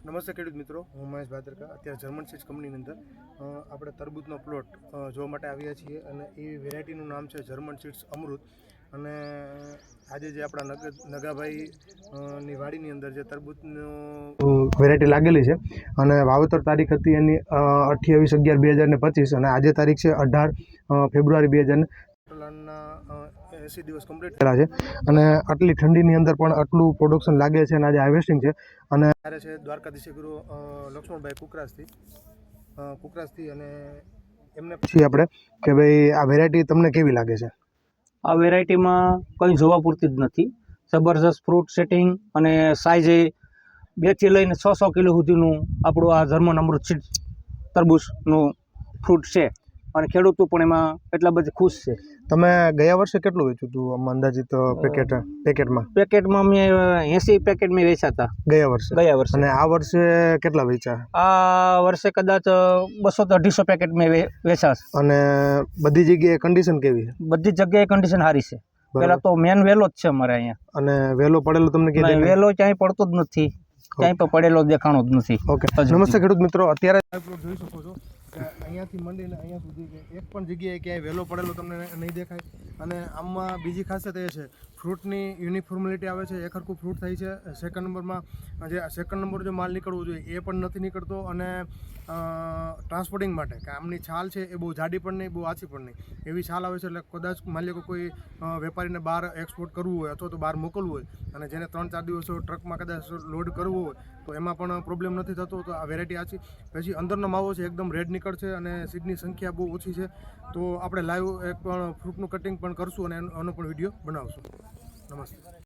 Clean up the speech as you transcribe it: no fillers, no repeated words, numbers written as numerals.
નમસ્તે ખેડૂત મિત્રો, હું મહેશ ભાદરકા. અત્યારે જર્મન સીડ્સ કંપનીની અંદર આપણે તરબૂચનો પ્લોટ જોવા માટે આવ્યા છીએ અને એ વેરાયટીનું નામ છે જર્મન સીડ્સ અમૃત. અને આજે જે આપણા નગાભાઈ ની વાડીની અંદર જે તરબૂચનું વેરાયટી લાગેલી છે અને વાવેતર તારીખ હતી એની 28/11/2025 અને આજે તારીખ છે 18 ફેબ્રુઆરી 2000. 80 દિવસ કમ્પ્લીટ થયેલા છે અને આટલી ઠંડીની અંદર પણ આટલું પ્રોડક્શન લાગે છે અને આજે હાર્વેસ્ટિંગ છે. અને ત્યારે છે દ્વારકાધીશ ગુરુ લક્ષ્મણભાઈ કુકરાસથી અને એમને પછી આપણે કે ભાઈ આ વેરાયટી તમને કેવી લાગે છે? આ વેરાયટીમાં કંઈ જોવા પૂરતી જ નથી. જબરજસ્ત ફ્રૂટ સેટિંગ અને સાઇઝે 2 થી લઈને 600 કિલો સુધીનું આપણું આ જર્મન અમૃત સીડ તરબૂચનું ફ્રૂટ છે અને ખેડૂતો પણ એમાં એટલા બધા ખુશ છે. તમે ગયા વર્ષે કેટલું વેચ્યું હતું અંદાજિત પેકેટમાં? મેં 80 પેકેટ મેં વેચ્યા હતા ગયા વર્ષે. અને આ વર્ષે કેટલા વેચ્યા? આ વર્ષે કદાચ 200 થી 250 પેકેટ મેં વેચ્યા છે. અને બધી જગ્યાએ કન્ડિશન કેવી છે? બધી જગ્યાએ કન્ડિશન સારી છે. પહેલા તો મેન વેલો જ છે અમારે અહીંયા. અને વેલો પડેલો તમને ક્યાંય? વેલો ક્યાંય પડતો જ નથી, ક્યાંય પણ પડેલો દેખાણો જ નથી. ઓકે, નમસ્તે ખેડૂત મિત્રો. અત્યારે જોઈ શકો છો કે અહીંયાથી મંડીને અહીંયા સુધી એક પણ જગ્યાએ ક્યાંય વેલો પડેલો તમને નહીં દેખાય. અને આમાં બીજી ખાસિયત એ છે ફ્રૂટની યુનિફોર્મિલિટી આવે છે, એક હરખું ફ્રૂટ થાય છે. સેકન્ડ નંબરમાં જે સેકન્ડ નંબર જે માલ નીકળવો જોઈએ એ પણ નથી નીકળતો. અને ટ્રાન્સપોર્ટિંગ માટે કે આમની છાલ છે એ બહુ જાડી પણ નહીં, બહુ આછી પણ નહીં, એવી છાલ આવે છે. એટલે કદાચ માની લો કોઈ વેપારીને બહાર એક્સપોર્ટ કરવું હોય અથવા તો બહાર મોકલવું હોય અને જેને 3-4 દિવસો ટ્રકમાં કદાચ લોડ કરવો હોય તો એમાં પણ પ્રોબ્લેમ નથી થતો. તો આ વેરાયટી આછી. પછી અંદરનો માવો છે એકદમ રેડ નીકળશે અને સીડની સંખ્યા બહુ ઓછી છે. તો આપણે લાઈવ એક પણ ફ્રૂટનું કટિંગ પણ કરશું અને એનો પણ વિડીયો બનાવશું. નમસ્તે.